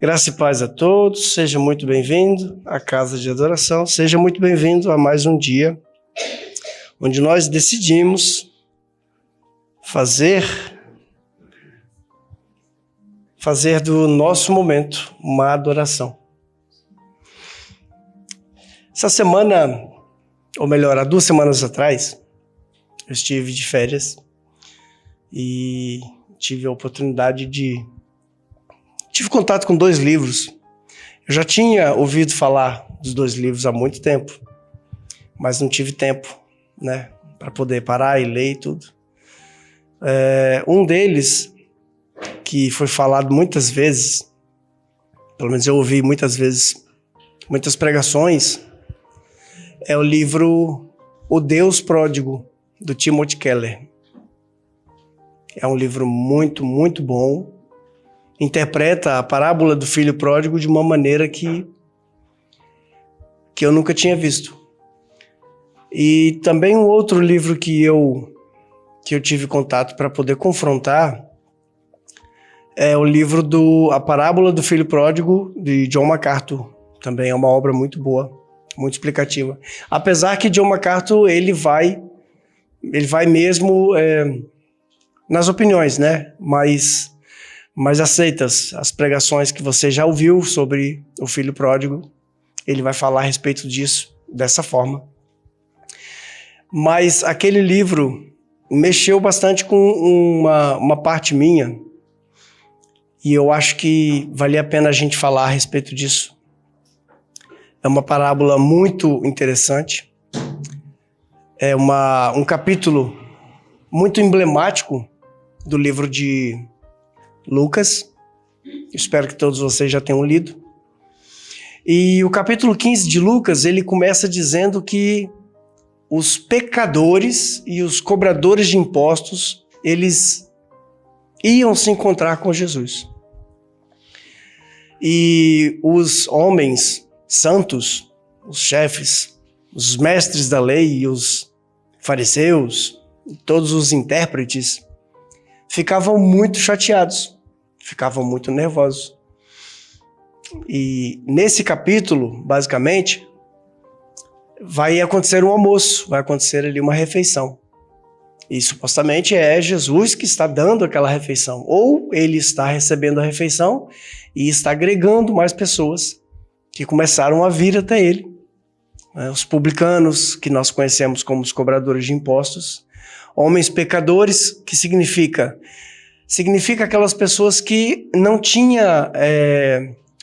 Graça e paz a todos, seja muito bem-vindo à Casa de Adoração, seja muito bem-vindo a mais um dia onde nós decidimos fazer do nosso momento uma adoração. Essa semana, ou melhor, há 2 semanas atrás, eu estive de férias e tive a oportunidade Tive contato com 2 livros. Eu já tinha ouvido falar dos 2 livros há muito tempo, mas não tive tempo, né, para poder parar e ler e tudo. Um deles, que foi falado muitas vezes, pelo menos eu ouvi muitas vezes, muitas pregações, é o livro O Deus Pródigo, do Timothy Keller. É um livro muito, muito bom. Interpreta a parábola do filho pródigo de uma maneira que eu nunca tinha visto. E também um outro livro que eu tive contato para poder confrontar é o livro A Parábola do Filho Pródigo, de John MacArthur. Também é uma obra muito boa, muito explicativa. Apesar que John MacArthur, ele vai mesmo nas opiniões, né? Mas aceitas as pregações que você já ouviu sobre o filho pródigo. Ele vai falar a respeito disso dessa forma. Mas aquele livro mexeu bastante com uma parte minha, e eu acho que valia a pena a gente falar a respeito disso. É uma parábola muito interessante. É um capítulo muito emblemático do livro de Lucas. Espero que todos vocês já tenham lido. E o capítulo 15 de Lucas, ele começa dizendo que os pecadores e os cobradores de impostos, eles iam se encontrar com Jesus. E os homens santos, os chefes, os mestres da lei e os fariseus, todos os intérpretes, ficavam muito chateados, ficavam muito nervosos. E nesse capítulo, basicamente, vai acontecer um almoço, vai acontecer ali uma refeição. E supostamente é Jesus que está dando aquela refeição, ou ele está recebendo a refeição e está agregando mais pessoas que começaram a vir até ele. Os publicanos, que nós conhecemos como os cobradores de impostos, homens pecadores, que significa aquelas pessoas que não tinham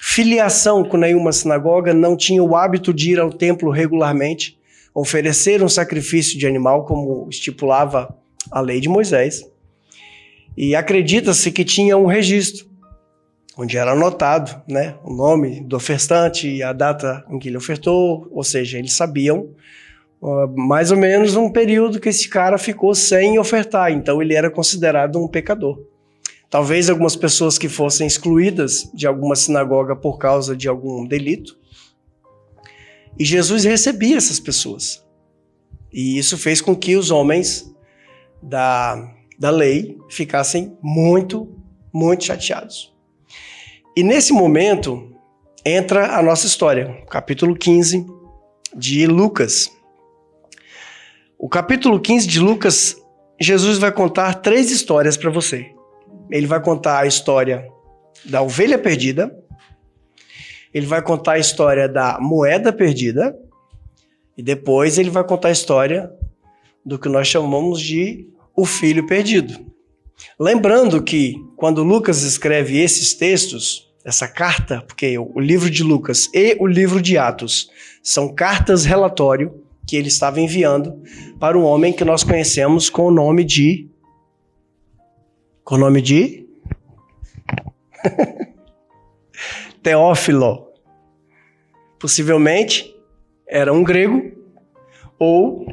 filiação com nenhuma sinagoga, não tinham o hábito de ir ao templo regularmente, oferecer um sacrifício de animal, como estipulava a lei de Moisés. E acredita-se que tinha um registro, onde era anotado, né, o nome do ofertante e a data em que ele ofertou, ou seja, eles sabiam mais ou menos um período que esse cara ficou sem ofertar, então ele era considerado um pecador. Talvez algumas pessoas que fossem excluídas de alguma sinagoga por causa de algum delito. E Jesus recebia essas pessoas. E isso fez com que os homens da lei ficassem muito, muito chateados. E nesse momento entra a nossa história, capítulo 15 de Lucas. O capítulo 15 de Lucas, Jesus vai contar 3 histórias para você. Ele vai contar a história da ovelha perdida, ele vai contar a história da moeda perdida, e depois ele vai contar a história do que nós chamamos de o filho perdido. Lembrando que quando Lucas escreve esses textos, essa carta, porque o livro de Lucas e o livro de Atos são cartas relatório que ele estava enviando para um homem que nós conhecemos com o nome de... Teófilo. Possivelmente era um grego, ou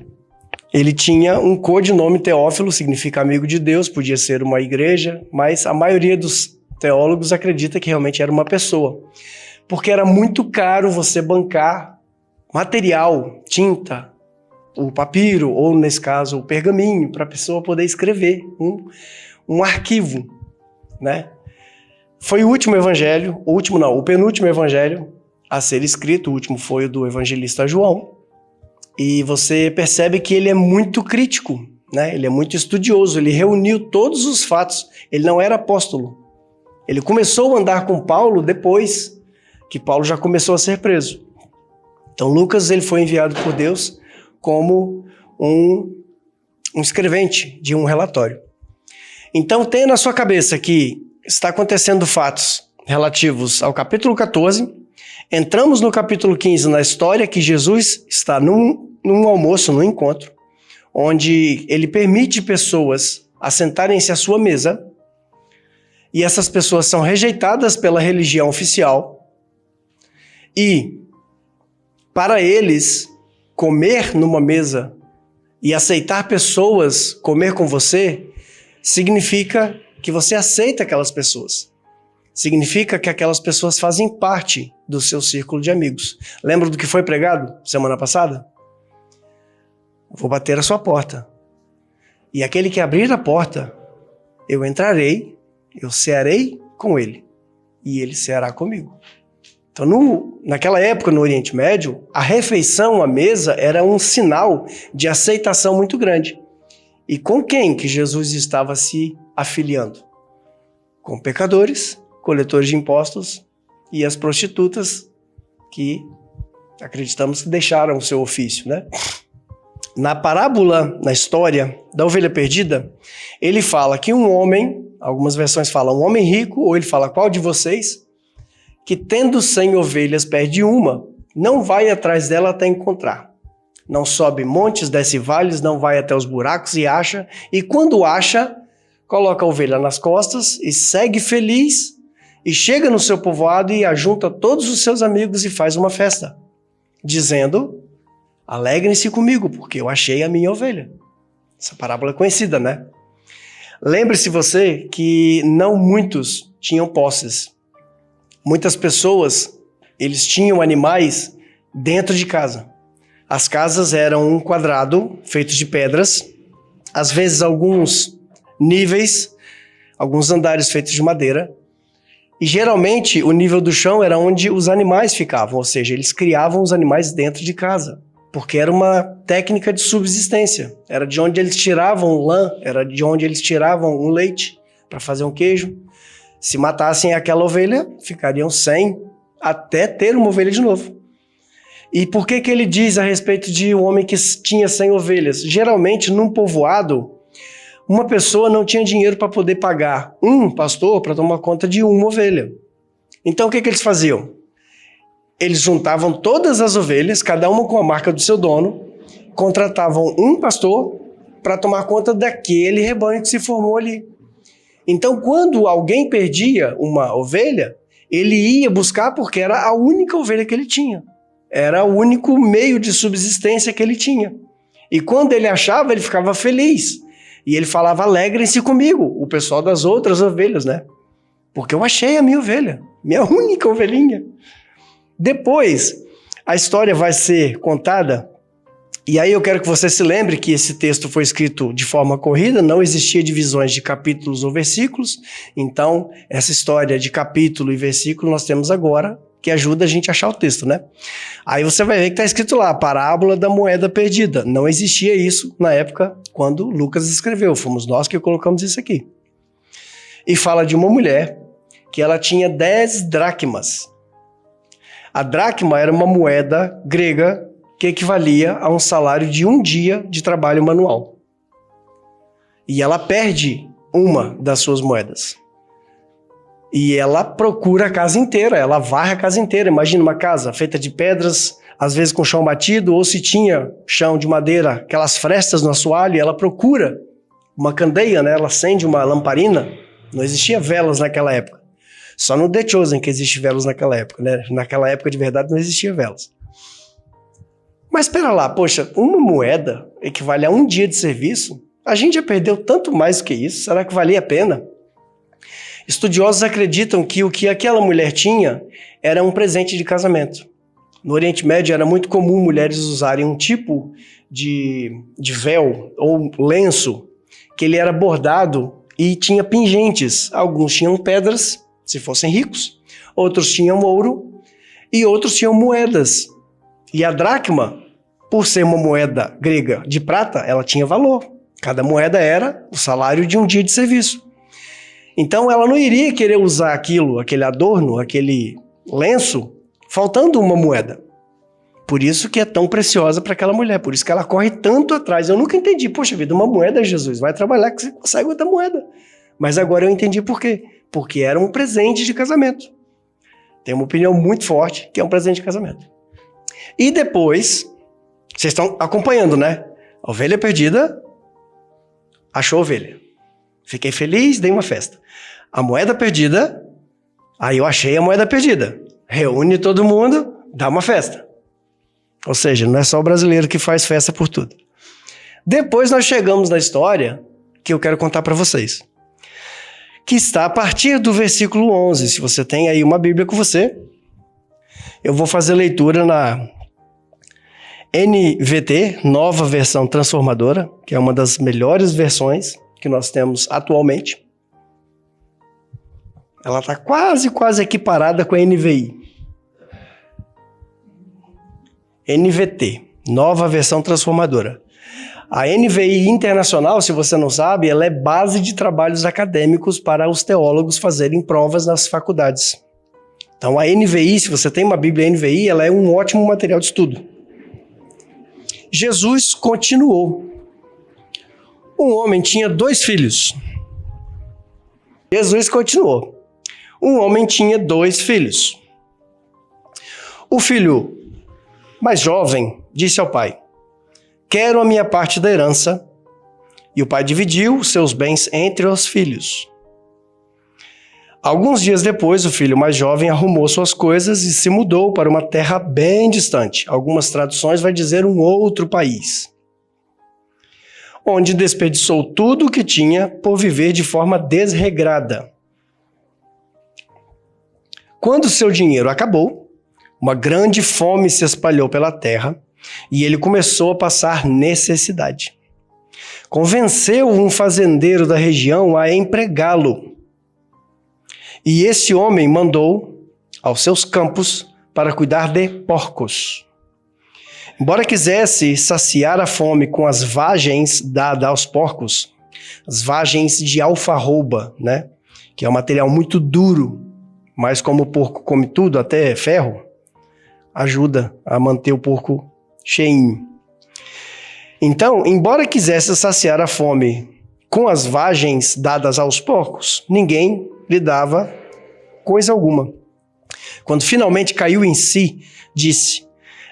ele tinha um codinome Teófilo, significa amigo de Deus, podia ser uma igreja, mas a maioria dos teólogos acredita que realmente era uma pessoa, porque era muito caro você bancar material, tinta, o papiro, ou nesse caso o pergaminho, para a pessoa poder escrever um arquivo, né? Foi o último evangelho, o penúltimo evangelho a ser escrito, o último foi o do evangelista João. E você percebe que ele é muito crítico, né? Ele é muito estudioso, ele reuniu todos os fatos. Ele não era apóstolo. Ele começou a andar com Paulo depois que Paulo já começou a ser preso. Então Lucas ele foi enviado por Deus como um escrevente de um relatório. Então tenha na sua cabeça que está acontecendo fatos relativos ao capítulo 14. Entramos no capítulo 15 na história que Jesus está num almoço, num encontro, onde ele permite pessoas assentarem-se à sua mesa e essas pessoas são rejeitadas pela religião oficial e para eles comer numa mesa e aceitar pessoas comer com você significa que você aceita aquelas pessoas. Significa que aquelas pessoas fazem parte do seu círculo de amigos. Lembra do que foi pregado semana passada? Vou bater a sua porta. E aquele que abrir a porta, eu entrarei, eu cearei com ele, e ele ceará comigo. Então, naquela época, no Oriente Médio, a refeição à mesa era um sinal de aceitação muito grande. E com quem que Jesus estava se afiliando? Com pecadores, coletores de impostos e as prostitutas que acreditamos que deixaram o seu ofício, né? Na parábola, na história da ovelha perdida, ele fala que um homem, algumas versões falam um homem rico, ou ele fala qual de vocês, que tendo 100 ovelhas perde uma, não vai atrás dela até encontrar. Não sobe montes, desce vales, não vai até os buracos e acha, e quando acha, coloca a ovelha nas costas e segue feliz, e chega no seu povoado e ajunta todos os seus amigos e faz uma festa, dizendo: alegrem-se comigo, porque eu achei a minha ovelha. Essa parábola é conhecida, né? Lembre-se você que não muitos tinham posses. Muitas pessoas, eles tinham animais dentro de casa. As casas eram um quadrado feito de pedras, às vezes alguns níveis, alguns andares feitos de madeira, e geralmente o nível do chão era onde os animais ficavam, ou seja, eles criavam os animais dentro de casa, porque era uma técnica de subsistência, era de onde eles tiravam lã, era de onde eles tiravam o leite para fazer um queijo. Se matassem aquela ovelha, ficariam sem até ter uma ovelha de novo. E por que ele diz a respeito de um homem que tinha 100 ovelhas? Geralmente, num povoado, uma pessoa não tinha dinheiro para poder pagar um pastor para tomar conta de uma ovelha. Então, o que eles faziam? Eles juntavam todas as ovelhas, cada uma com a marca do seu dono, contratavam um pastor para tomar conta daquele rebanho que se formou ali. Então, quando alguém perdia uma ovelha, ele ia buscar porque era a única ovelha que ele tinha. Era o único meio de subsistência que ele tinha. E quando ele achava, ele ficava feliz. E ele falava, alegrem-se comigo, o pessoal das outras ovelhas, né? Porque eu achei a minha ovelha, minha única ovelhinha. Depois, a história vai ser contada. E aí eu quero que você se lembre que esse texto foi escrito de forma corrida, não existia divisões de capítulos ou versículos, então essa história de capítulo e versículo nós temos agora, que ajuda a gente a achar o texto, né? Aí você vai ver que está escrito lá, a parábola da moeda perdida. Não existia isso na época quando Lucas escreveu, fomos nós que colocamos isso aqui. E fala de uma mulher que ela tinha 10 dracmas. A dracma era uma moeda grega que equivalia a um salário de um dia de trabalho manual. E ela perde uma das suas moedas. E ela procura a casa inteira, ela varre a casa inteira. Imagina uma casa feita de pedras, às vezes com chão batido, ou se tinha chão de madeira, aquelas frestas no assoalho, ela procura uma candeia, né? Ela acende uma lamparina. Não existia velas naquela época. Só no The Chosen que existe velas naquela época, né? Naquela época de verdade não existia velas. Mas espera lá, poxa, uma moeda equivale a um dia de serviço? A gente já perdeu tanto mais do que isso, será que valia a pena? Estudiosos acreditam que o que aquela mulher tinha era um presente de casamento. No Oriente Médio era muito comum mulheres usarem um tipo de véu ou lenço que ele era bordado e tinha pingentes. Alguns tinham pedras se fossem ricos. Outros tinham ouro e outros tinham moedas. E a dracma, por ser uma moeda grega de prata, ela tinha valor. Cada moeda era o salário de um dia de serviço. Então ela não iria querer usar aquilo, aquele adorno, aquele lenço, faltando uma moeda. Por isso que é tão preciosa para aquela mulher, por isso que ela corre tanto atrás. Eu nunca entendi, poxa vida, uma moeda, Jesus, vai trabalhar que você consegue outra moeda. Mas agora eu entendi por quê. Porque era um presente de casamento. Tem uma opinião muito forte que é um presente de casamento. E depois, vocês estão acompanhando, né? A ovelha perdida achou a ovelha. Fiquei feliz, dei uma festa. A moeda perdida, aí eu achei a moeda perdida. Reúne todo mundo, dá uma festa. Ou seja, não é só o brasileiro que faz festa por tudo. Depois nós chegamos na história que eu quero contar para vocês. Que está a partir do versículo 11. Se você tem aí uma Bíblia com você, eu vou fazer leitura na NVT, Nova Versão Transformadora, que é uma das melhores versões que nós temos atualmente. Ela está quase equiparada com a NVI. NVT, Nova Versão Transformadora. A NVI Internacional, se você não sabe, ela é base de trabalhos acadêmicos para os teólogos fazerem provas nas faculdades. Então a NVI, se você tem uma Bíblia NVI, ela é um ótimo material de estudo. Jesus continuou. Um homem tinha 2 filhos. Jesus continuou. Um homem tinha 2 filhos. O filho mais jovem disse ao pai: quero a minha parte da herança. E o pai dividiu seus bens entre os filhos. Alguns dias depois, o filho mais jovem arrumou suas coisas e se mudou para uma terra bem distante. Algumas traduções vai dizer um outro país, onde desperdiçou tudo o que tinha por viver de forma desregrada. Quando seu dinheiro acabou, uma grande fome se espalhou pela terra e ele começou a passar necessidade. Convenceu um fazendeiro da região a empregá-lo. E esse homem mandou aos seus campos para cuidar de porcos. Embora quisesse saciar a fome com as vagens dadas aos porcos, as vagens de alfarroba, né? Que é um material muito duro, mas como o porco come tudo, até ferro, ajuda a manter o porco cheinho. Então, embora quisesse saciar a fome com as vagens dadas aos porcos, ninguém lhe dava coisa alguma. Quando finalmente caiu em si, disse: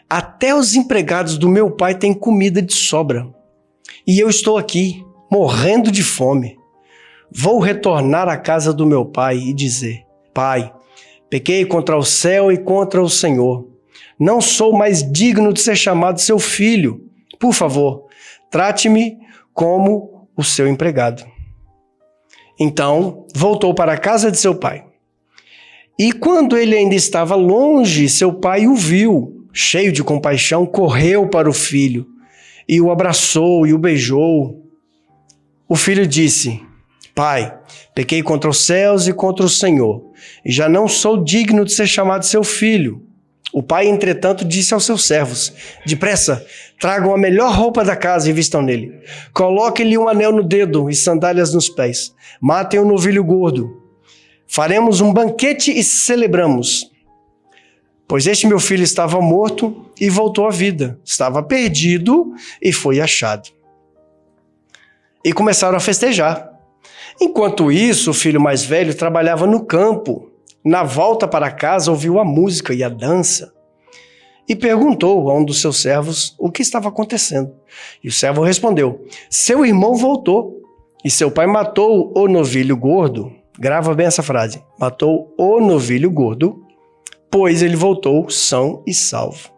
até os empregados do meu pai têm comida de sobra, e eu estou aqui, morrendo de fome. Vou retornar à casa do meu pai e dizer: pai, pequei contra o céu e contra o Senhor. Não sou mais digno de ser chamado seu filho. Por favor, trate-me como o seu empregado. Então, voltou para a casa de seu pai. E quando ele ainda estava longe, seu pai o viu. Cheio de compaixão, correu para o filho e o abraçou e o beijou. O filho disse: pai, pequei contra os céus e contra o Senhor, e já não sou digno de ser chamado seu filho. O pai, entretanto, disse aos seus servos: depressa, tragam a melhor roupa da casa e vistam nele. Coloquem-lhe um anel no dedo e sandálias nos pés. Matem o novilho gordo. Faremos um banquete e celebramos. Pois este meu filho estava morto e voltou à vida. Estava perdido e foi achado. E começaram a festejar. Enquanto isso, o filho mais velho trabalhava no campo. Na volta para casa, ouviu a música e a dança e perguntou a um dos seus servos o que estava acontecendo. E o servo respondeu: seu irmão voltou e seu pai matou o novilho gordo. Grava bem essa frase: matou o novilho gordo, pois ele voltou são e salvo.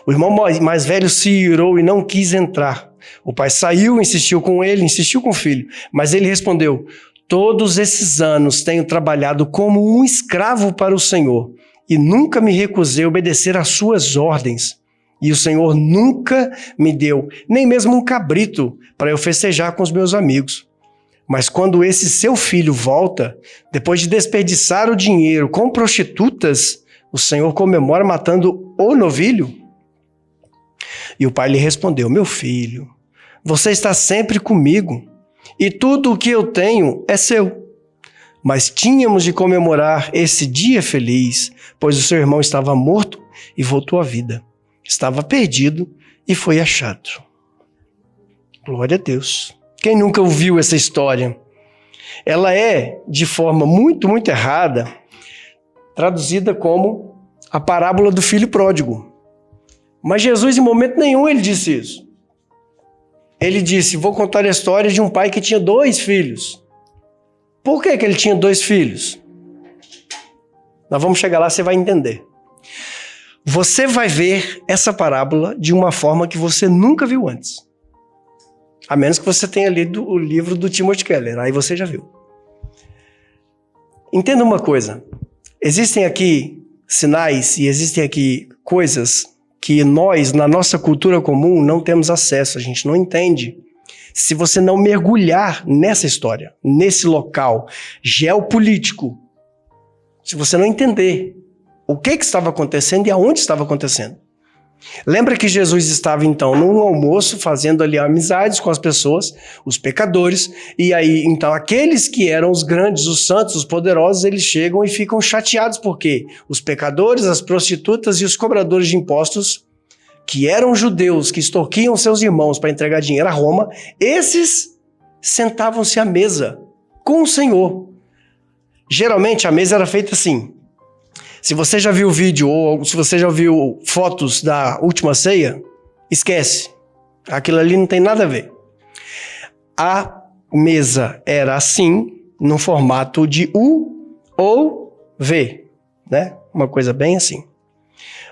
O irmão mais velho se irou e não quis entrar. O pai saiu, insistiu com o filho, mas ele respondeu: todos esses anos tenho trabalhado como um escravo para o Senhor e nunca me recusei a obedecer às suas ordens. E o Senhor nunca me deu nem mesmo um cabrito para eu festejar com os meus amigos. Mas quando esse seu filho volta, depois de desperdiçar o dinheiro com prostitutas, o Senhor comemora matando o novilho? E o pai lhe respondeu: meu filho, você está sempre comigo, e tudo o que eu tenho é seu. Mas tínhamos de comemorar esse dia feliz, pois o seu irmão estava morto e voltou à vida. Estava perdido e foi achado. Glória a Deus. Quem nunca ouviu essa história? Ela é, de forma muito, muito errada, traduzida como a parábola do filho pródigo. Mas Jesus, em momento nenhum, ele disse isso. Ele disse: vou contar a história de um pai que tinha 2 filhos. Por que ele tinha 2 filhos? Nós vamos chegar lá, você vai entender. Você vai ver essa parábola de uma forma que você nunca viu antes. A menos que você tenha lido o livro do Timothy Keller, aí você já viu. Entenda uma coisa. Existem aqui sinais e existem aqui coisas que nós, na nossa cultura comum, não temos acesso, a gente não entende. Se você não mergulhar nessa história, nesse local geopolítico, se você não entender o que estava acontecendo e aonde estava acontecendo. Lembra que Jesus estava então num almoço fazendo ali amizades com as pessoas, os pecadores, e aí então aqueles que eram os grandes, os santos, os poderosos, eles chegam e ficam chateados porque os pecadores, as prostitutas e os cobradores de impostos, que eram judeus, que extorquiam seus irmãos para entregar dinheiro a Roma, esses sentavam-se à mesa com o Senhor. Geralmente a mesa era feita assim. Se você já viu o vídeo ou se você já viu fotos da última ceia, esquece. Aquilo ali não tem nada a ver. A mesa era assim, no formato de U ou V, né? Uma coisa bem assim.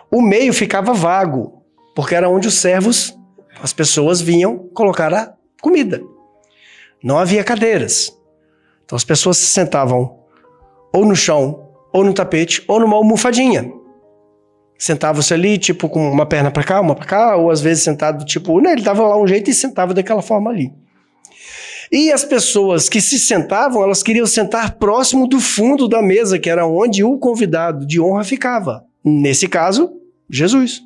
O meio ficava vago, porque era onde os servos, as pessoas vinham colocar a comida. Não havia cadeiras. Então as pessoas se sentavam ou no chão, ou no tapete, ou numa almofadinha. Sentava-se ali, tipo, com uma perna para cá, uma para cá, ou às vezes sentado, tipo, né, ele dava lá um jeito e sentava daquela forma ali. E as pessoas que se sentavam, elas queriam sentar próximo do fundo da mesa, que era onde o convidado de honra ficava. Nesse caso, Jesus.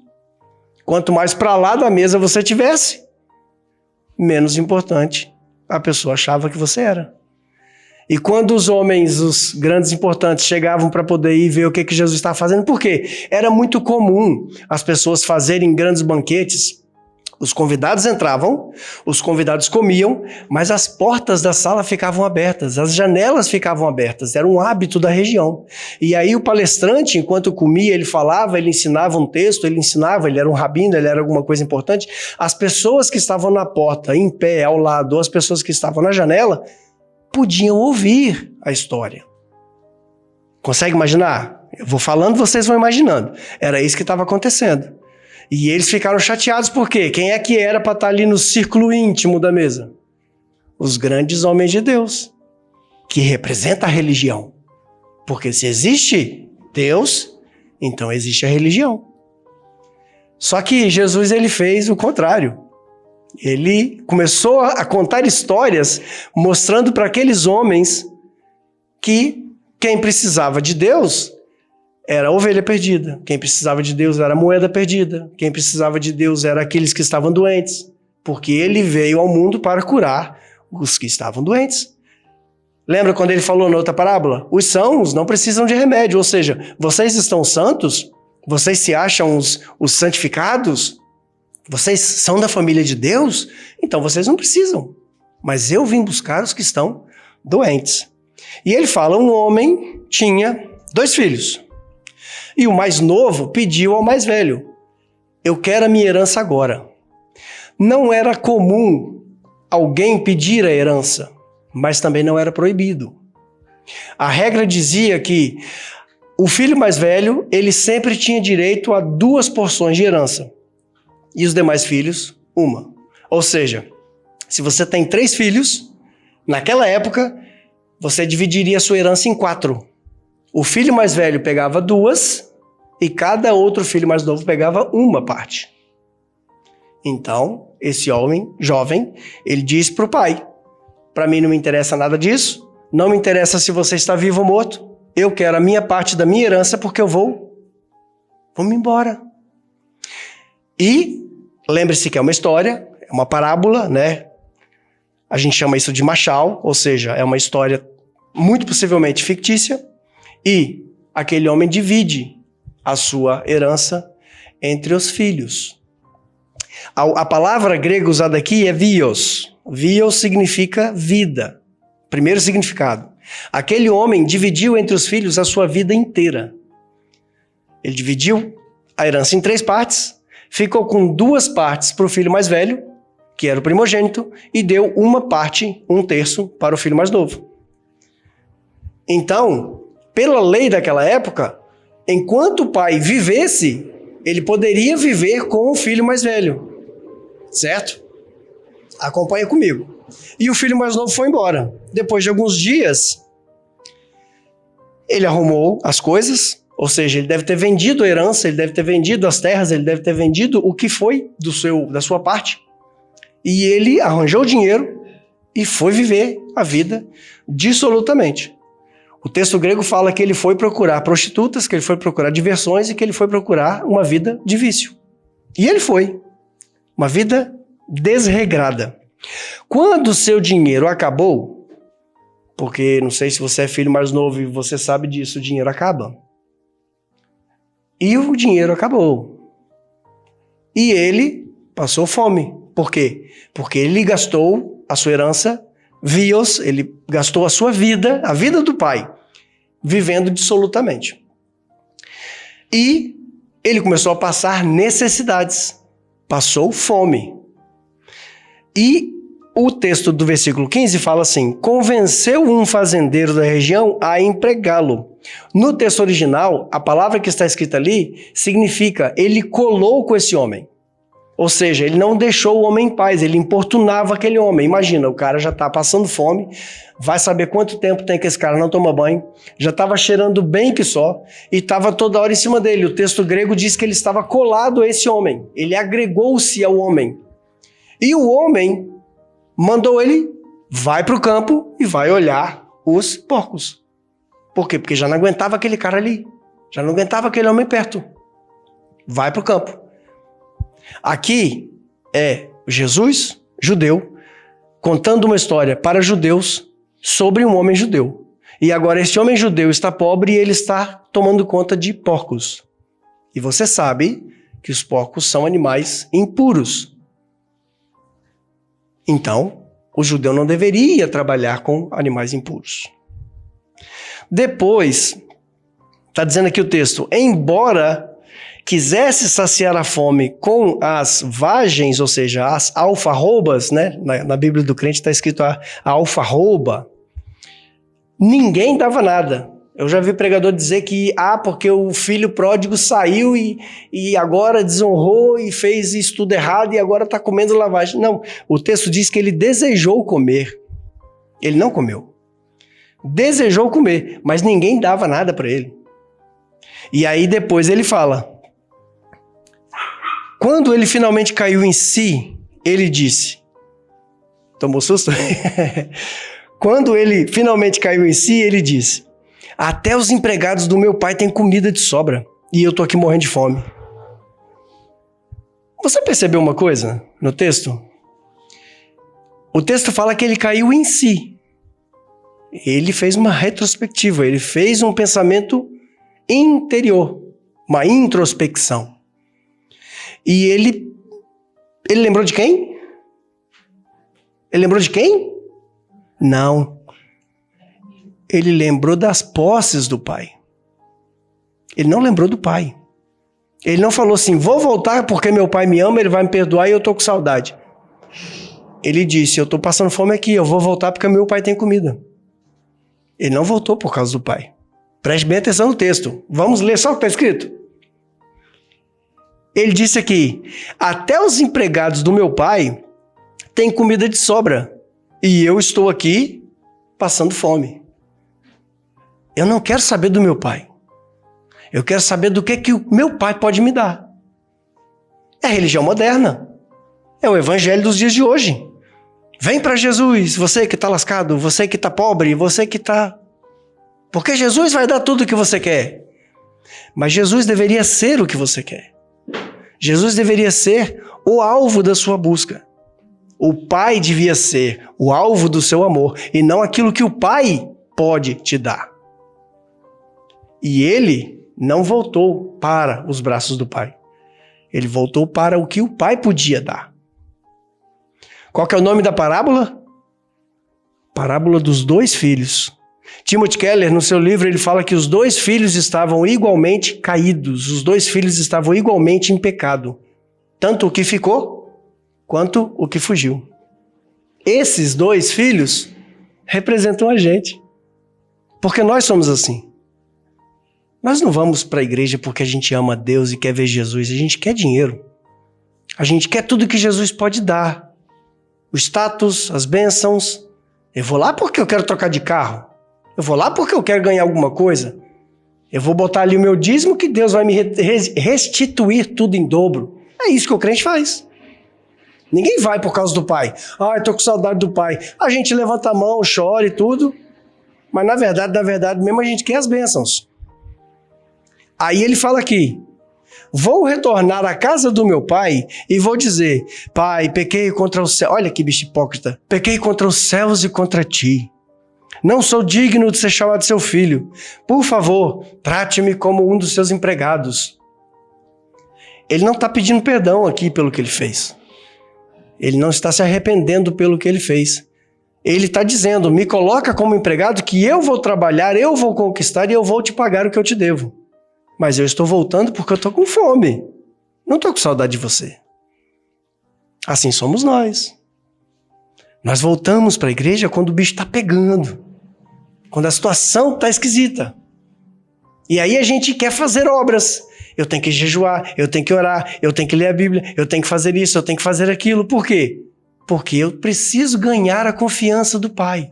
Quanto mais para lá da mesa você tivesse, menos importante a pessoa achava que você era. E quando os homens, os grandes importantes, chegavam para poder ir ver o que Jesus estava fazendo, por quê? Era muito comum as pessoas fazerem grandes banquetes. Os convidados entravam, os convidados comiam, mas as portas da sala ficavam abertas, as janelas ficavam abertas, era um hábito da região. E aí o palestrante, enquanto comia, ele falava, ele ensinava um texto, ele era um rabino, ele era alguma coisa importante. As pessoas que estavam na porta, em pé, ao lado, ou as pessoas que estavam na janela, podiam ouvir a história. Consegue imaginar? Eu vou falando, vocês vão imaginando. Era isso que estava acontecendo. E eles ficaram chateados por quê? Quem é que era para estar ali no círculo íntimo da mesa? Os grandes homens de Deus, que representa a religião. Porque se existe Deus, então existe a religião. Só que Jesus, ele fez o contrário. Ele começou a contar histórias mostrando para aqueles homens que quem precisava de Deus era a ovelha perdida. Quem precisava de Deus era a moeda perdida. Quem precisava de Deus era aqueles que estavam doentes. Porque ele veio ao mundo para curar os que estavam doentes. Lembra quando ele falou na outra parábola? Os sãos não precisam de remédio. Ou seja, vocês estão santos? Vocês se acham os santificados? Vocês são da família de Deus? Então vocês não precisam. Mas eu vim buscar os que estão doentes. E ele fala, um homem tinha 2 filhos. E o mais novo pediu ao mais velho, eu quero a minha herança agora. Não era comum alguém pedir a herança, mas também não era proibido. A regra dizia que o filho mais velho, ele sempre tinha direito a 2 porções de herança. E os demais filhos, 1. Ou seja, se você tem 3 filhos, naquela época, você dividiria a sua herança em 4. O filho mais velho pegava 2 e cada outro filho mais novo pegava 1 parte. Então, esse homem, jovem, ele disse para o pai, Para mim não me interessa nada disso. Não me interessa se você está vivo ou morto. Eu quero a minha parte da minha herança porque eu vou me embora. E lembre-se que é uma história, é uma parábola, né? A gente chama isso de machal, ou seja, é uma história muito possivelmente fictícia. E aquele homem divide a sua herança entre os filhos. A palavra grega usada aqui é vios. Vios significa vida. Primeiro significado. Aquele homem dividiu entre os filhos a sua vida inteira. Ele dividiu a herança em 3 partes, ficou com 2 partes para o filho mais velho, que era o primogênito, e deu uma parte, 1/3, para o filho mais novo. Então, pela lei daquela época, enquanto o pai vivesse, ele poderia viver com o filho mais velho. Certo? Acompanha comigo. E o filho mais novo foi embora. Depois de alguns dias, ele arrumou as coisas, ou seja, ele deve ter vendido a herança, ele deve ter vendido as terras, ele deve ter vendido o que foi da sua parte. E ele arranjou o dinheiro e foi viver a vida dissolutamente. O texto grego fala que ele foi procurar prostitutas, que ele foi procurar diversões e que ele foi procurar uma vida de vício. E ele foi. Uma vida desregrada. Quando o seu dinheiro acabou, porque não sei se você é filho mais novo e você sabe disso, o dinheiro acaba. E o dinheiro acabou. E ele passou fome. Por quê? Porque ele gastou a sua herança, vios, ele gastou a sua vida, a vida do pai, vivendo dissolutamente. E ele começou a passar necessidades. Passou fome. E o texto do versículo 15 fala assim: convenceu um fazendeiro da região a empregá-lo. No texto original, a palavra que está escrita ali significa ele colou com esse homem. Ou seja, ele não deixou o homem em paz, ele importunava aquele homem. Imagina, o cara já está passando fome, vai saber quanto tempo tem que esse cara não toma banho, já estava cheirando bem que só, e estava toda hora em cima dele. O texto grego diz que ele estava colado a esse homem, ele agregou-se ao homem. E o homem mandou ele, vai para o campo e vai olhar os porcos. Por quê? Porque já não aguentava aquele cara ali, já não aguentava aquele homem perto. Vai para o campo. Aqui é Jesus, judeu, contando uma história para judeus sobre um homem judeu. E agora esse homem judeu está pobre e ele está tomando conta de porcos. E você sabe que os porcos são animais impuros. Então, o judeu não deveria trabalhar com animais impuros. Depois, está dizendo aqui o texto, embora quisesse saciar a fome com as vagens, ou seja, as alfarrobas, né? Na Bíblia do crente está escrito a alfarroba, ninguém dava nada. Eu já vi pregador dizer que, porque o filho pródigo saiu e agora desonrou e fez isso tudo errado e agora está comendo lavagem. Não, o texto diz que ele desejou comer. Ele não comeu. Desejou comer, mas ninguém dava nada para ele. E aí depois ele fala, quando ele finalmente caiu em si, ele disse, tomou susto? Quando ele finalmente caiu em si, ele disse, até os empregados do meu pai têm comida de sobra e eu tô aqui morrendo de fome. Você percebeu uma coisa no texto? O texto fala que ele caiu em si. Ele fez uma retrospectiva, ele fez um pensamento interior, uma introspecção. E ele lembrou de quem? Ele lembrou de quem? Não. Ele lembrou das posses do pai. Ele não lembrou do pai. Ele não falou assim, vou voltar porque meu pai me ama, ele vai me perdoar e eu tô com saudade. Ele disse, eu tô passando fome aqui, eu vou voltar porque meu pai tem comida. Ele não voltou por causa do pai. Preste bem atenção no texto. Vamos ler só o que está escrito. Ele disse aqui, até os empregados do meu pai têm comida de sobra e eu estou aqui passando fome. Eu não quero saber do meu pai. Eu quero saber do que o meu pai pode me dar. É a religião moderna. É o evangelho dos dias de hoje. Vem para Jesus, você que está lascado, você que está pobre, você que está... Porque Jesus vai dar tudo o que você quer. Mas Jesus deveria ser o que você quer. Jesus deveria ser o alvo da sua busca. O Pai devia ser o alvo do seu amor e não aquilo que o Pai pode te dar. E ele não voltou para os braços do Pai. Ele voltou para o que o Pai podia dar. Qual que é o nome da parábola? Parábola dos 2 filhos. Timothy Keller, no seu livro, ele fala que os 2 filhos estavam igualmente caídos. Os 2 filhos estavam igualmente em pecado. Tanto o que ficou, quanto o que fugiu. Esses 2 filhos representam a gente. Porque nós somos assim. Nós não vamos para a igreja porque a gente ama Deus e quer ver Jesus. A gente quer dinheiro. A gente quer tudo que Jesus pode dar. O status, as bênçãos. Eu vou lá porque eu quero trocar de carro. Eu vou lá porque eu quero ganhar alguma coisa. Eu vou botar ali o meu dízimo que Deus vai me restituir tudo em dobro. É isso que o crente faz. Ninguém vai por causa do pai. Eu tô com saudade do pai. A gente levanta a mão, chora e tudo. Mas na verdade mesmo a gente quer as bênçãos. Aí ele fala aqui: vou retornar à casa do meu pai e vou dizer: pai, pequei contra o céu. Olha que bicho hipócrita. Pequei contra os céus e contra ti. Não sou digno de ser chamado seu filho. Por favor, trate-me como um dos seus empregados. Ele não está pedindo perdão aqui pelo que ele fez. Ele não está se arrependendo pelo que ele fez. Ele está dizendo: me coloca como empregado que eu vou trabalhar, eu vou conquistar e eu vou te pagar o que eu te devo. Mas eu estou voltando porque eu estou com fome. Não estou com saudade de você. Assim somos nós. Nós voltamos para a igreja quando o bicho está pegando. Quando a situação está esquisita. E aí a gente quer fazer obras. Eu tenho que jejuar, eu tenho que orar, eu tenho que ler a Bíblia, eu tenho que fazer isso, eu tenho que fazer aquilo. Por quê? Porque eu preciso ganhar a confiança do Pai.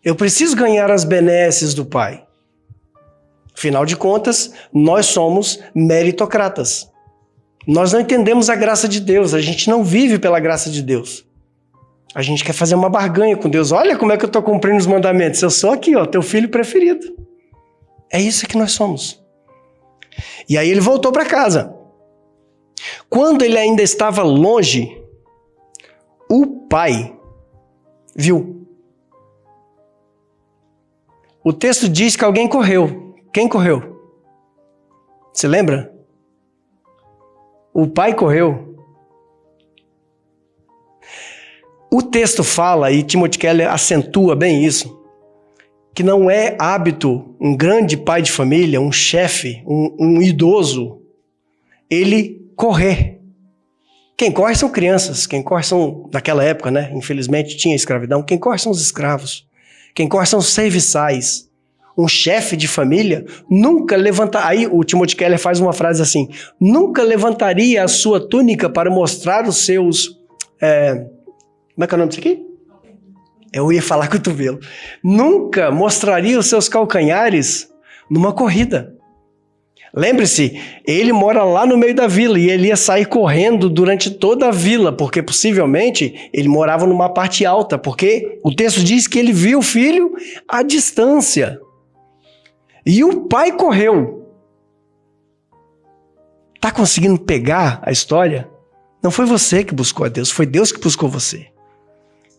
Eu preciso ganhar as benesses do Pai. Afinal de contas, nós somos meritocratas. Nós não entendemos a graça de Deus, a gente não vive pela graça de Deus. A gente quer fazer uma barganha com Deus. Olha como é que eu estou cumprindo os mandamentos. Eu sou aqui, teu filho preferido. É isso que nós somos. E aí ele voltou para casa. Quando ele ainda estava longe, o pai viu. O texto diz que alguém correu. Quem correu? Você lembra? O pai correu. O texto fala, e Timothy Keller acentua bem isso, que não é hábito um grande pai de família, um chefe, um idoso, ele correr. Quem corre são crianças, quem corre são, naquela época, né? Infelizmente tinha escravidão, quem corre são os escravos, quem corre são os serviçais. Um chefe de família nunca levanta... Aí o Timothy Keller faz uma frase assim: nunca levantaria a sua túnica para mostrar os seus... Como é que é o nome disso aqui? Eu ia falar cotovelo. Nunca mostraria os seus calcanhares numa corrida. Lembre-se, ele mora lá no meio da vila e ele ia sair correndo durante toda a vila, porque possivelmente ele morava numa parte alta, porque o texto diz que ele viu o filho à distância. E o pai correu. Está conseguindo pegar a história? Não foi você que buscou a Deus, foi Deus que buscou você.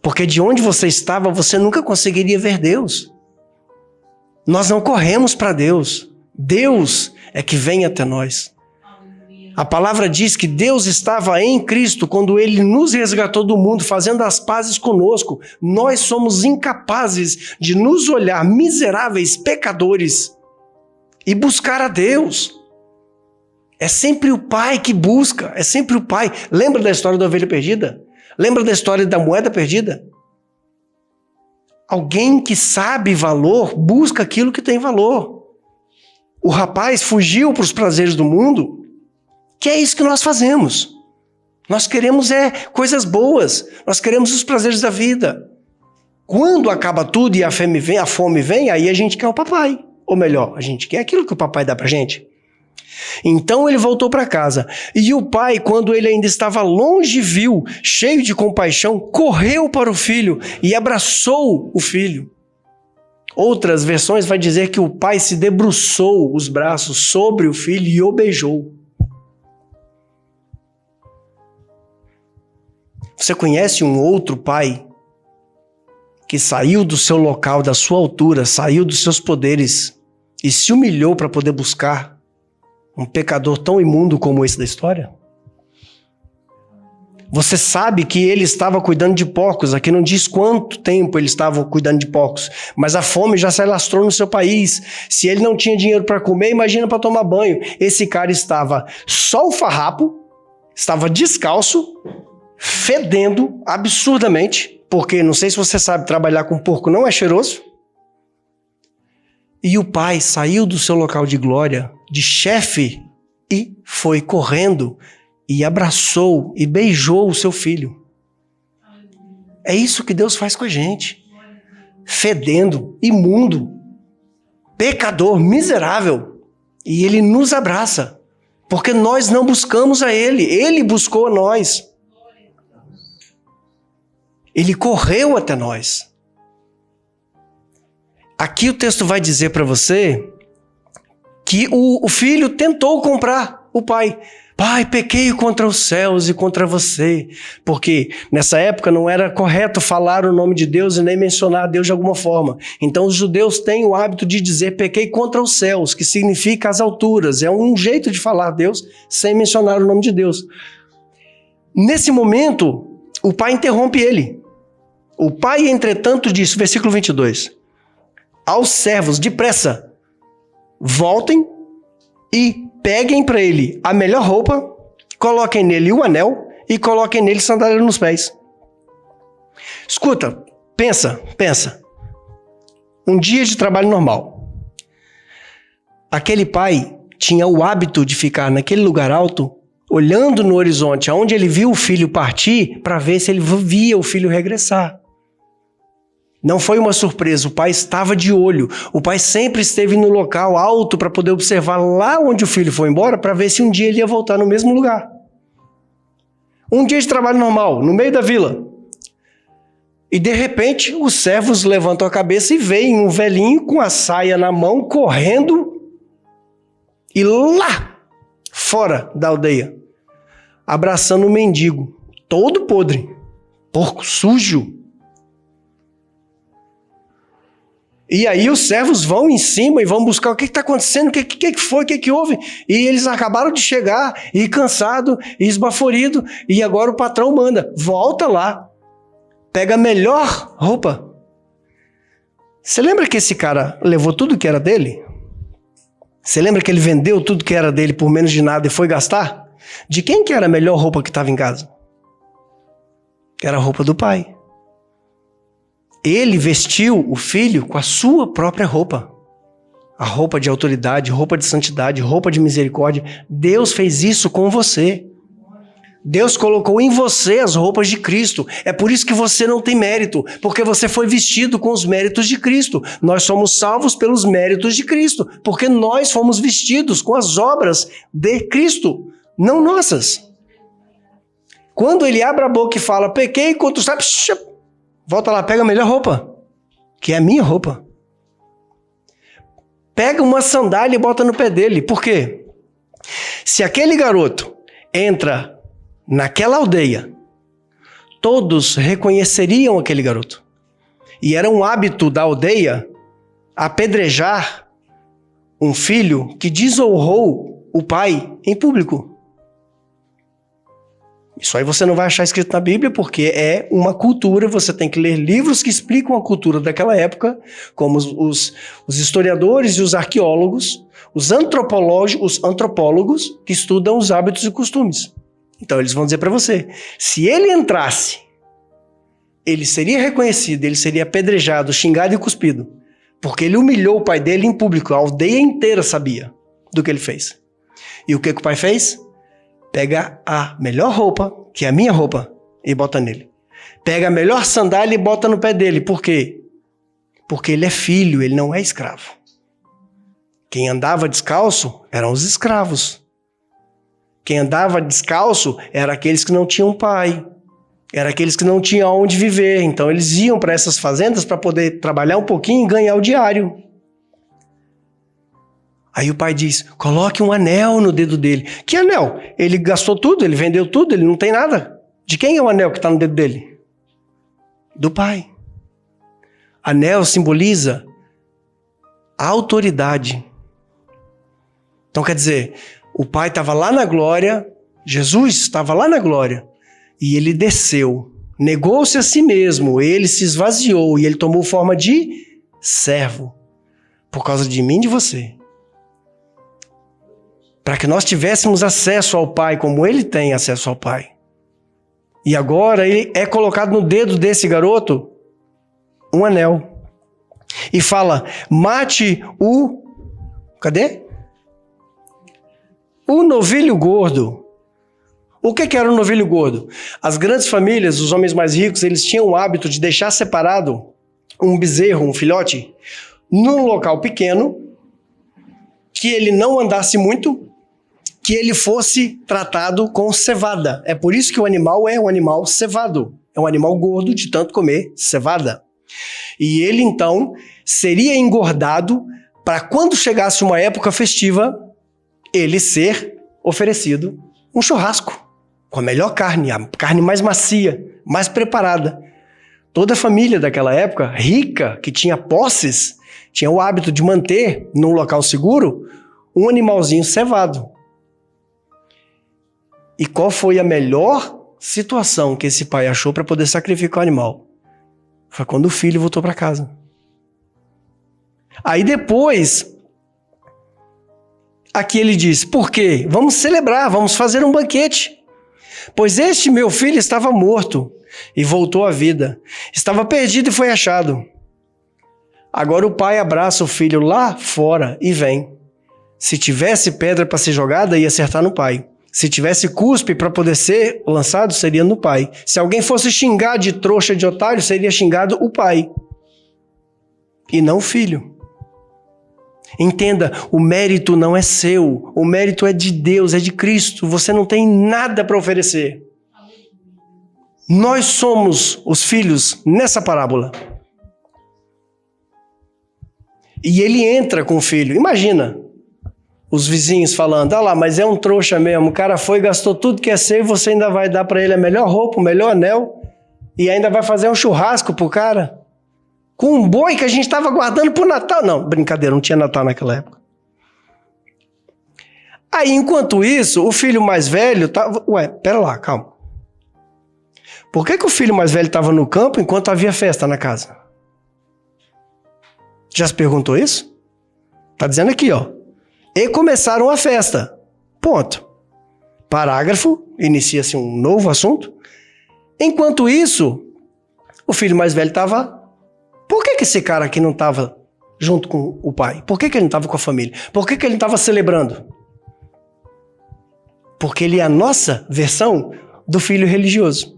Porque de onde você estava, você nunca conseguiria ver Deus. Nós não corremos para Deus. Deus é que vem até nós. A palavra diz que Deus estava em Cristo quando Ele nos resgatou do mundo, fazendo as pazes conosco. Nós somos incapazes de nos olhar miseráveis, pecadores, e buscar a Deus. É sempre o pai que busca, é sempre o pai. Lembra da história da ovelha perdida? Lembra da história da moeda perdida? Alguém que sabe valor, busca aquilo que tem valor. O rapaz fugiu para os prazeres do mundo, que é isso que nós fazemos. Nós queremos coisas boas, nós queremos os prazeres da vida. Quando acaba tudo e a fome vem, aí a gente quer o papai. Ou melhor, a gente quer aquilo que o papai dá pra gente. Então ele voltou para casa. E o pai, quando ele ainda estava longe, viu, cheio de compaixão, correu para o filho e abraçou o filho. Outras versões vai dizer que o pai se debruçou os braços sobre o filho e o beijou. Você conhece um outro pai que saiu do seu local, da sua altura, saiu dos seus poderes e se humilhou para poder buscar um pecador tão imundo como esse da história? Você sabe que ele estava cuidando de porcos. Aqui não diz quanto tempo ele estava cuidando de porcos, mas a fome já se alastrou no seu país. Se ele não tinha dinheiro para comer, imagina para tomar banho. Esse cara estava só o farrapo, estava descalço, fedendo absurdamente, porque não sei se você sabe, trabalhar com porco não é cheiroso. E o pai saiu do seu local de glória, de chefe, e foi correndo e abraçou e beijou o seu filho. É isso que Deus faz com a gente. Fedendo, imundo, pecador, miserável. E Ele nos abraça, porque nós não buscamos a Ele, Ele buscou a nós. Ele correu até nós. Aqui o texto vai dizer para você que o filho tentou comprar o pai. Pai, pequei contra os céus e contra você. Porque nessa época não era correto falar o nome de Deus e nem mencionar Deus de alguma forma. Então os judeus têm o hábito de dizer pequei contra os céus, que significa as alturas. É um jeito de falar Deus sem mencionar o nome de Deus. Nesse momento, o pai interrompe ele. O pai, entretanto, disse, versículo 22, aos servos, depressa, voltem e peguem para ele a melhor roupa, coloquem nele o anel e coloquem nele sandália nos pés. Escuta, pensa. Um dia de trabalho normal. Aquele pai tinha o hábito de ficar naquele lugar alto, olhando no horizonte, aonde ele viu o filho partir, para ver se ele via o filho regressar. Não foi uma surpresa, o pai estava de olho. O pai sempre esteve no local alto para poder observar lá onde o filho foi embora, para ver se um dia ele ia voltar no mesmo lugar. Um dia de trabalho normal, no meio da vila. E de repente, os servos levantam a cabeça e veem um velhinho com a saia na mão, correndo, e lá, fora da aldeia, abraçando um mendigo, todo podre, porco, sujo. E aí os servos vão em cima e vão buscar o que está acontecendo, o que foi, o que houve. E eles acabaram de chegar, e cansado, e esbaforido, e agora o patrão manda, volta lá, pega a melhor roupa. Você lembra que esse cara levou tudo que era dele? Você lembra que ele vendeu tudo que era dele por menos de nada e foi gastar? De quem que era a melhor roupa que estava em casa? Era a roupa do pai. Ele vestiu o filho com a sua própria roupa. A roupa de autoridade, roupa de santidade, roupa de misericórdia. Deus fez isso com você. Deus colocou em você as roupas de Cristo. É por isso que você não tem mérito, porque você foi vestido com os méritos de Cristo. Nós somos salvos pelos méritos de Cristo, porque nós fomos vestidos com as obras de Cristo, não nossas. Quando ele abre a boca e fala, pequei contra os céus, volta lá, pega a melhor roupa, que é a minha roupa. Pega uma sandália e bota no pé dele. Por quê? Se aquele garoto entra naquela aldeia, todos reconheceriam aquele garoto. E era um hábito da aldeia apedrejar um filho que desonrou o pai em público. Isso aí você não vai achar escrito na Bíblia, porque é uma cultura, você tem que ler livros que explicam a cultura daquela época, como os historiadores e os arqueólogos, os antropólogos que estudam os hábitos e costumes. Então eles vão dizer para você, se ele entrasse, ele seria reconhecido, ele seria apedrejado, xingado e cuspido, porque ele humilhou o pai dele em público, a aldeia inteira sabia do que ele fez. E o que o pai fez? Pega a melhor roupa, que é a minha roupa, e bota nele. Pega a melhor sandália e bota no pé dele. Por quê? Porque ele é filho, ele não é escravo. Quem andava descalço eram os escravos. Quem andava descalço eram aqueles que não tinham pai. Eram aqueles que não tinham onde viver. Então eles iam para essas fazendas para poder trabalhar um pouquinho e ganhar o diário. Aí o pai diz, coloque um anel no dedo dele. Que anel? Ele gastou tudo, ele vendeu tudo, ele não tem nada. De quem é o anel que está no dedo dele? Do pai. Anel simboliza a autoridade. Então quer dizer, o pai estava lá na glória, Jesus estava lá na glória, e ele desceu, negou-se a si mesmo, ele se esvaziou e ele tomou forma de servo, por causa de mim e de você. Para que nós tivéssemos acesso ao Pai como ele tem acesso ao Pai. E agora ele é colocado no dedo desse garoto um anel. E fala, mate o... Cadê? O novilho gordo. O que era o novilho gordo? As grandes famílias, os homens mais ricos, eles tinham o hábito de deixar separado um bezerro, um filhote, num local pequeno, que ele não andasse muito, que ele fosse tratado com cevada. É por isso que o animal é um animal cevado. É um animal gordo de tanto comer cevada. E ele, então, seria engordado para quando chegasse uma época festiva, ele ser oferecido um churrasco com a melhor carne, a carne mais macia, mais preparada. Toda a família daquela época, rica, que tinha posses, tinha o hábito de manter, num local seguro, um animalzinho cevado. E qual foi a melhor situação que esse pai achou para poder sacrificar o animal? Foi quando o filho voltou para casa. Aí depois, aqui ele diz, por quê? Vamos celebrar, vamos fazer um banquete. Pois este meu filho estava morto e voltou à vida. Estava perdido e foi achado. Agora o pai abraça o filho lá fora e vem. Se tivesse pedra para ser jogada, ia acertar no pai. Se tivesse cuspe para poder ser lançado, seria no pai. Se alguém fosse xingar de trouxa, de otário, seria xingado o pai. E não o filho. Entenda, o mérito não é seu. O mérito é de Deus, é de Cristo. Você não tem nada para oferecer. Nós somos os filhos nessa parábola. E ele entra com o filho. Imagina. Os vizinhos falando, lá, mas é um trouxa mesmo, o cara foi, gastou tudo que é seu e você ainda vai dar para ele a melhor roupa, o melhor anel e ainda vai fazer um churrasco pro cara com um boi que a gente estava guardando pro Natal. Não, brincadeira, não tinha Natal naquela época. Aí, enquanto isso, o filho mais velho tava... pera lá, calma. Por que o filho mais velho estava no campo enquanto havia festa na casa? Já se perguntou isso? Tá dizendo aqui, ó. E começaram a festa. Ponto. Parágrafo, inicia-se um novo assunto. Enquanto isso, o filho mais velho estava... Por que esse cara aqui não estava junto com o pai? Por que ele não estava com a família? Por que ele não estava celebrando? Porque ele é a nossa versão do filho religioso.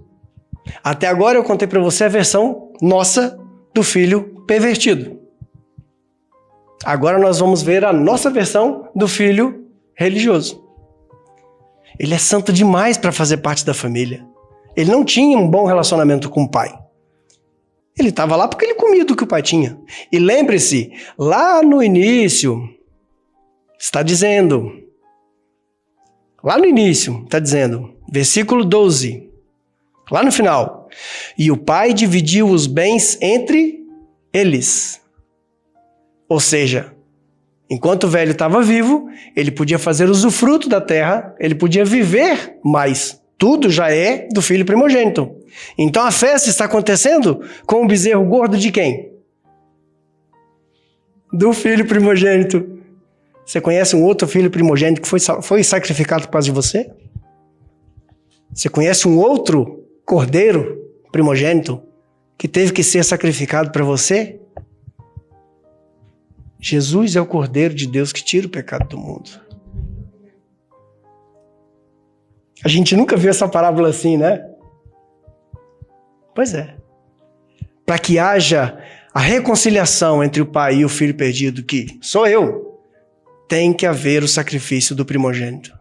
Até agora eu contei para você a versão nossa do filho pervertido. Agora nós vamos ver a nossa versão do filho religioso. Ele é santo demais para fazer parte da família. Ele não tinha um bom relacionamento com o pai. Ele estava lá porque ele comia do que o pai tinha. E lembre-se, lá no início, está dizendo, versículo 12, lá no final, e o pai dividiu os bens entre eles. Ou seja, enquanto o velho estava vivo, ele podia fazer usufruto da terra, ele podia viver mais. Tudo já é do filho primogênito. Então a festa está acontecendo com o bezerro gordo de quem? Do filho primogênito. Você conhece um outro filho primogênito que foi sacrificado por causa de você? Você conhece um outro cordeiro primogênito que teve que ser sacrificado para você? Jesus é o Cordeiro de Deus que tira o pecado do mundo. A gente nunca viu essa parábola assim, né? Pois é. Para que haja a reconciliação entre o pai e o filho perdido, que sou eu, tem que haver o sacrifício do primogênito.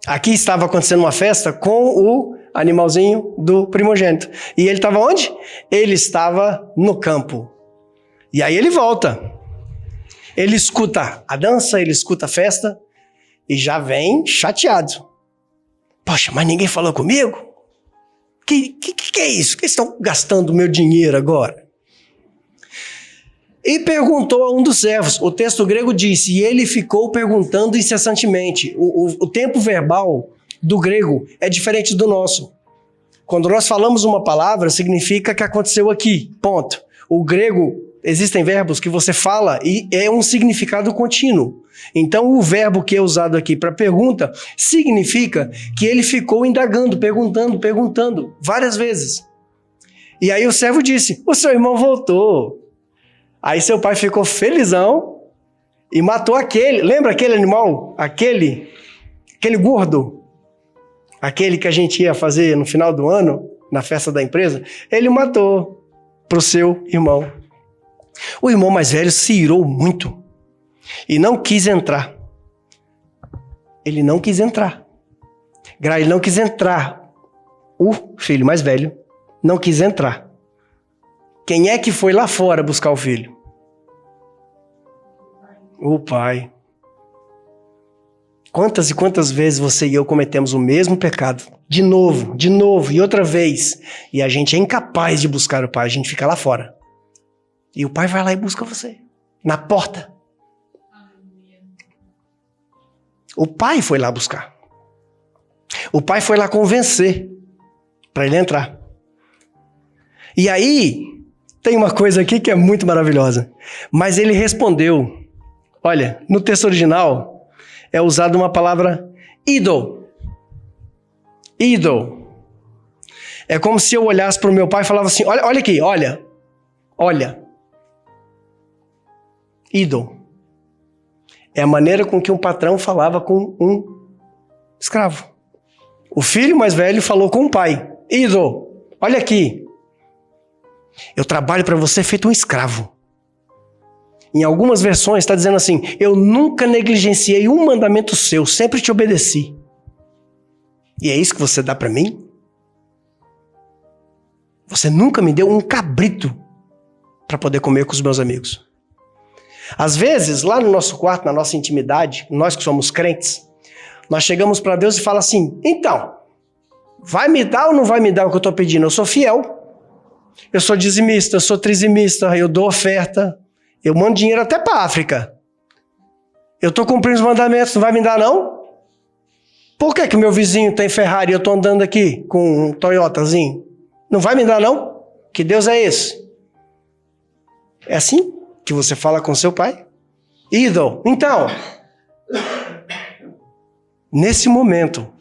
Aqui estava acontecendo uma festa com o animalzinho do primogênito. E ele estava onde? Ele estava no campo. E aí ele volta. Ele escuta a dança, ele escuta a festa e já vem chateado. Poxa, mas ninguém falou comigo? Que é isso? Que estão gastando o meu dinheiro agora? E perguntou a um dos servos. O texto grego diz, e ele ficou perguntando incessantemente. O tempo verbal do grego é diferente do nosso. Quando nós falamos uma palavra, significa que aconteceu aqui, ponto. O grego, existem verbos que você fala e é um significado contínuo. Então, o verbo que é usado aqui para pergunta significa que ele ficou indagando, perguntando várias vezes. E aí o servo disse, o seu irmão voltou. Aí seu pai ficou felizão e matou aquele, lembra aquele animal? Aquele gordo? Aquele que a gente ia fazer no final do ano, na festa da empresa? Ele matou para o seu irmão. O irmão mais velho se irou muito e não quis entrar. Ele não quis entrar. Ele não quis entrar. O filho mais velho não quis entrar. Quem é que foi lá fora buscar o filho? O pai. Quantas e quantas vezes você e eu cometemos o mesmo pecado? De novo, e outra vez. E a gente é incapaz de buscar o pai, a gente fica lá fora. E o pai vai lá e busca você. Na porta. O pai foi lá buscar. O pai foi lá convencer para ele entrar. E aí, tem uma coisa aqui que é muito maravilhosa. Mas ele respondeu. Olha, no texto original é usada uma palavra idol. Idol. É como se eu olhasse para o meu pai e falava assim, olha aqui, olha. Idol. É a maneira com que um patrão falava com um escravo. O filho mais velho falou com o pai. Idol, olha aqui. Eu trabalho para você feito um escravo. Em algumas versões está dizendo assim, eu nunca negligenciei um mandamento seu, sempre te obedeci. E é isso que você dá para mim? Você nunca me deu um cabrito para poder comer com os meus amigos. Às vezes, lá no nosso quarto, na nossa intimidade, nós que somos crentes, nós chegamos para Deus e fala assim, então, vai me dar ou não vai me dar o que eu estou pedindo? Eu sou fiel, eu sou dizimista, eu sou trizimista, eu dou oferta, eu mando dinheiro até para a África. Eu estou cumprindo os mandamentos, não vai me dar não? Por que meu vizinho tem Ferrari e eu estou andando aqui com um Toyotazinho? Não vai me dar não? Que Deus é esse? É assim que você fala com seu pai? Idol. Então, nesse momento,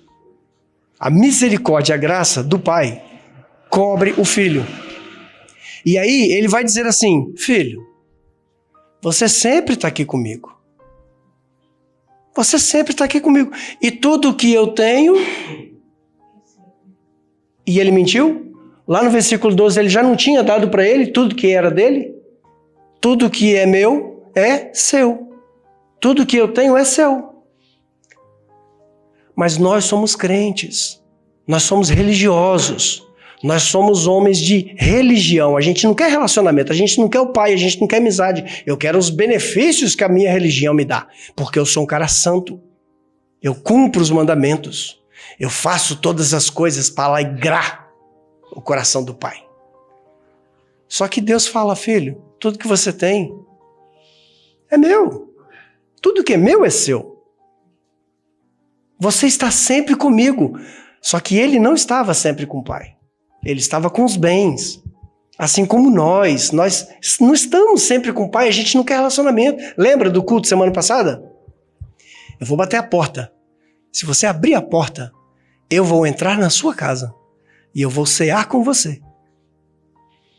a misericórdia e a graça do pai cobre o filho. E aí ele vai dizer assim, filho, você sempre está aqui comigo. Você sempre está aqui comigo. E tudo que eu tenho... E ele mentiu? Lá no versículo 12, ele já não tinha dado para ele tudo que era dele? Tudo que é meu é seu. Tudo que eu tenho é seu. Mas nós somos crentes. Nós somos religiosos. Nós somos homens de religião. A gente não quer relacionamento. A gente não quer o pai. A gente não quer amizade. Eu quero os benefícios que a minha religião me dá. Porque eu sou um cara santo. Eu cumpro os mandamentos. Eu faço todas as coisas para alegrar o coração do pai. Só que Deus fala, filho, tudo que você tem é meu. Tudo que é meu é seu. Você está sempre comigo. Só que ele não estava sempre com o pai. Ele estava com os bens. Assim como nós não estamos sempre com o pai, a gente não quer relacionamento. Lembra do culto semana passada? Eu vou bater a porta. Se você abrir a porta, eu vou entrar na sua casa e eu vou cear com você.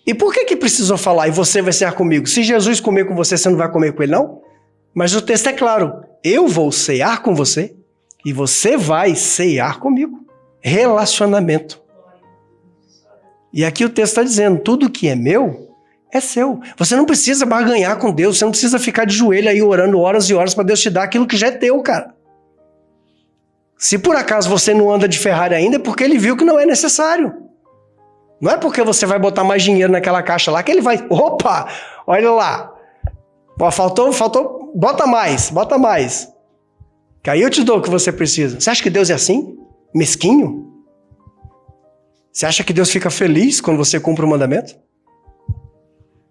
E por que precisou falar, e você vai cear comigo? Se Jesus comer com você, você não vai comer com ele, não? Mas o texto é claro, eu vou cear com você e você vai cear comigo. Relacionamento. E aqui o texto está dizendo, tudo que é meu é seu. Você não precisa barganhar com Deus, você não precisa ficar de joelho aí orando horas e horas para Deus te dar aquilo que já é teu, cara. Se por acaso você não anda de Ferrari ainda, é porque ele viu que não é necessário. Não é porque você vai botar mais dinheiro naquela caixa lá que ele vai... Opa, olha lá. Faltou, bota mais. Que aí eu te dou o que você precisa. Você acha que Deus é assim? Mesquinho? Você acha que Deus fica feliz quando você cumpre o mandamento?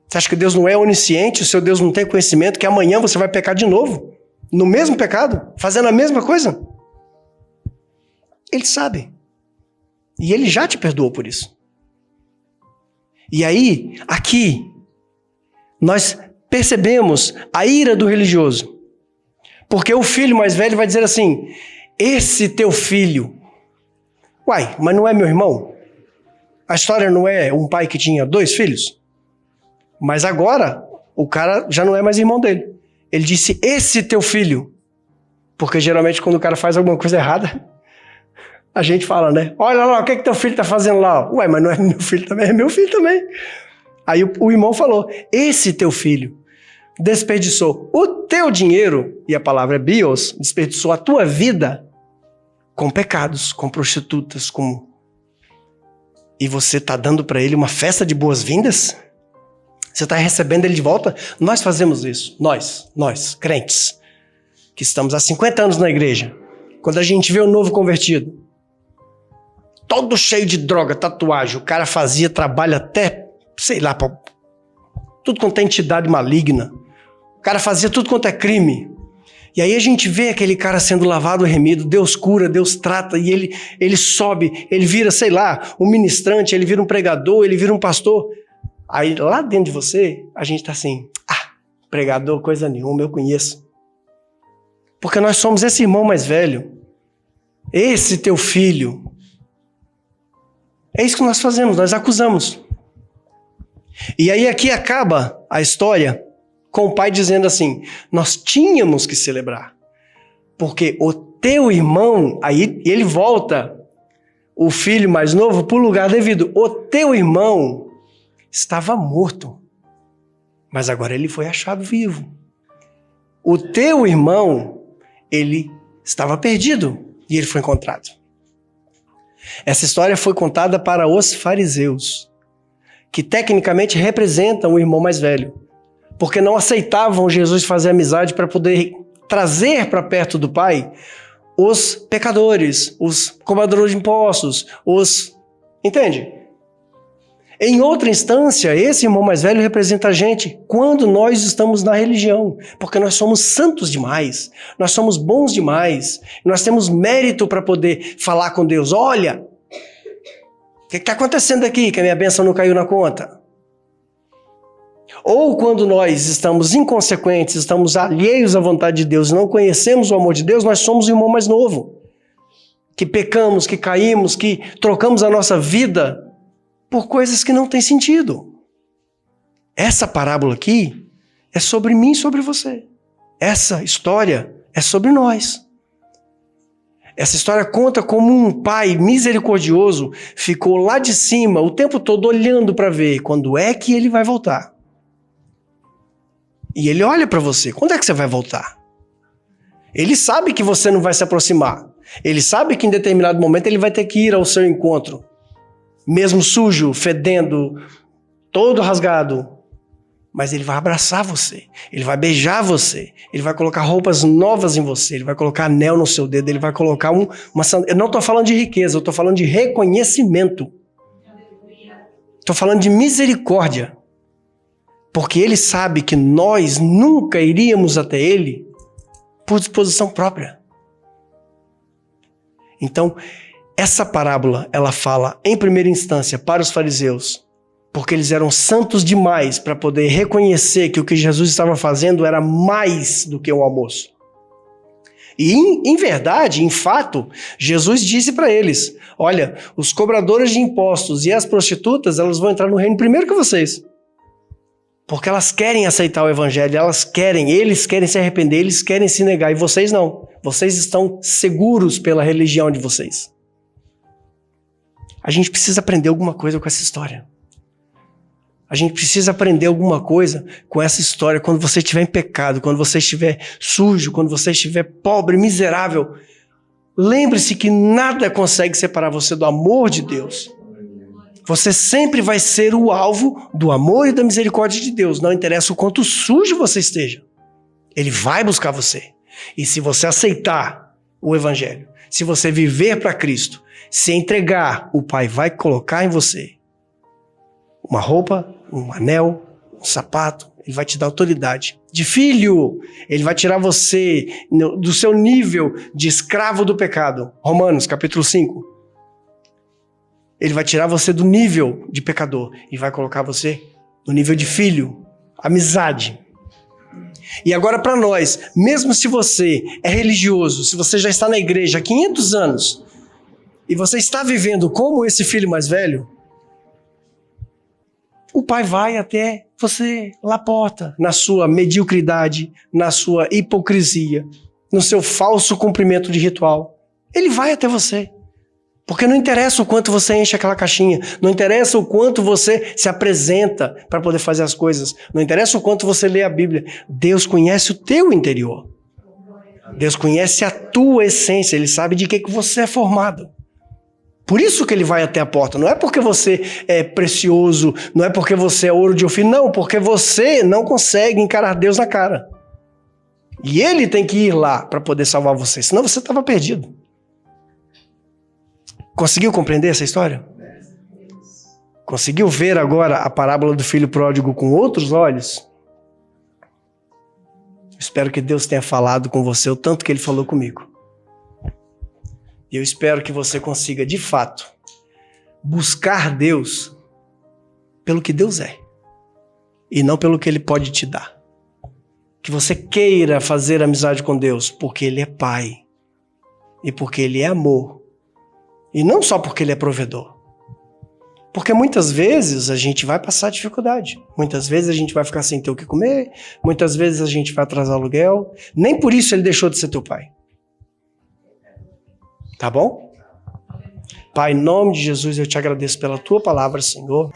Você acha que Deus não é onisciente, o seu Deus não tem conhecimento, que amanhã você vai pecar de novo? No mesmo pecado? Fazendo a mesma coisa? Ele sabe. E ele já te perdoou por isso. E aí, aqui, nós percebemos a ira do religioso. Porque o filho mais velho vai dizer assim, esse teu filho... Uai, mas não é meu irmão? A história não é um pai que tinha 2 filhos? Mas agora, o cara já não é mais irmão dele. Ele disse, esse teu filho. Porque geralmente quando o cara faz alguma coisa errada, a gente fala, né? Olha lá, o que teu filho tá fazendo lá? Ué, mas não é meu filho também, é meu filho também. Aí o irmão falou, esse teu filho desperdiçou o teu dinheiro, e a palavra é bios, desperdiçou a tua vida com pecados, com prostitutas, com... E você tá dando para ele uma festa de boas-vindas? Você está recebendo ele de volta? Nós fazemos isso. Nós, crentes, que estamos há 50 anos na igreja. Quando a gente vê um novo convertido, todo cheio de droga, tatuagem, o cara fazia trabalho até, sei lá, tudo quanto é entidade maligna. O cara fazia tudo quanto é crime. E aí a gente vê aquele cara sendo lavado e remido, Deus cura, Deus trata, e ele sobe, ele vira, sei lá, um ministrante, ele vira um pregador, ele vira um pastor. Aí lá dentro de você, a gente tá assim, pregador, coisa nenhuma, eu conheço. Porque nós somos esse irmão mais velho, esse teu filho. É isso que nós fazemos, nós acusamos. E aí aqui acaba a história com o pai dizendo assim, nós tínhamos que celebrar, porque o teu irmão, aí ele volta, o filho mais novo, para o lugar devido. O teu irmão estava morto, mas agora ele foi achado vivo. O teu irmão, ele estava perdido e ele foi encontrado. Essa história foi contada para os fariseus, que tecnicamente representam o irmão mais velho, porque não aceitavam Jesus fazer amizade para poder trazer para perto do Pai os pecadores, os cobradores de impostos, Entende? Em outra instância, esse irmão mais velho representa a gente quando nós estamos na religião, porque nós somos santos demais, nós somos bons demais, nós temos mérito para poder falar com Deus. Olha, o que está acontecendo aqui que a minha bênção não caiu na conta? Ou quando nós estamos inconsequentes, estamos alheios à vontade de Deus, não conhecemos o amor de Deus, nós somos o irmão mais novo, que pecamos, que caímos, que trocamos a nossa vida por coisas que não têm sentido. Essa parábola aqui é sobre mim e sobre você. Essa história é sobre nós. Essa história conta como um pai misericordioso ficou lá de cima o tempo todo olhando para ver quando é que ele vai voltar. E ele olha para você, quando é que você vai voltar? Ele sabe que você não vai se aproximar. Ele sabe que em determinado momento ele vai ter que ir ao seu encontro. Mesmo sujo, fedendo, todo rasgado. Mas ele vai abraçar você, ele vai beijar você, ele vai colocar roupas novas em você, ele vai colocar anel no seu dedo, ele vai colocar uma sandália. Eu não estou falando de riqueza, eu estou falando de reconhecimento. Estou falando de misericórdia. Porque ele sabe que nós nunca iríamos até ele por disposição própria. Então, essa parábola, ela fala, em primeira instância, para os fariseus, porque eles eram santos demais para poder reconhecer que o que Jesus estava fazendo era mais do que um almoço. E, em verdade, em fato, Jesus disse para eles, olha, os cobradores de impostos e as prostitutas, elas vão entrar no reino primeiro que vocês. Porque elas querem aceitar o evangelho, eles querem se arrepender, eles querem se negar, e vocês não. Vocês estão seguros pela religião de vocês. A gente precisa aprender alguma coisa com essa história. A gente precisa aprender alguma coisa com essa história. Quando você estiver em pecado, quando você estiver sujo, quando você estiver pobre, miserável, lembre-se que nada consegue separar você do amor de Deus. Você sempre vai ser o alvo do amor e da misericórdia de Deus. Não interessa o quanto sujo você esteja. Ele vai buscar você. E se você aceitar o Evangelho, se você viver para Cristo, se entregar, o Pai vai colocar em você uma roupa, um anel, um sapato. Ele vai te dar autoridade de filho. Ele vai tirar você do seu nível de escravo do pecado. Romanos, capítulo 5. Ele vai tirar você do nível de pecador e vai colocar você no nível de filho, amizade. E agora para nós, mesmo se você é religioso, se você já está na igreja há 500 anos e você está vivendo como esse filho mais velho, o Pai vai até você lá porta, na sua mediocridade, na sua hipocrisia, no seu falso cumprimento de ritual. Ele vai até você. Porque não interessa o quanto você enche aquela caixinha, não interessa o quanto você se apresenta para poder fazer as coisas, não interessa o quanto você lê a Bíblia. Deus conhece o teu interior. Deus conhece a tua essência, Ele sabe de que você é formado. Por isso que Ele vai até a porta. Não é porque você é precioso, não é porque você é ouro de ofício, não, porque você não consegue encarar Deus na cara. E Ele tem que ir lá para poder salvar você, senão você estava perdido. Conseguiu compreender essa história? Conseguiu ver agora a parábola do filho pródigo com outros olhos? Espero que Deus tenha falado com você o tanto que Ele falou comigo. E eu espero que você consiga, de fato, buscar Deus pelo que Deus é e não pelo que Ele pode te dar. Que você queira fazer amizade com Deus porque Ele é Pai e porque Ele é amor. E não só porque Ele é provedor. Porque muitas vezes a gente vai passar dificuldade. Muitas vezes a gente vai ficar sem ter o que comer. Muitas vezes a gente vai atrasar aluguel. Nem por isso Ele deixou de ser teu Pai. Tá bom? Pai, em nome de Jesus, eu te agradeço pela tua palavra, Senhor.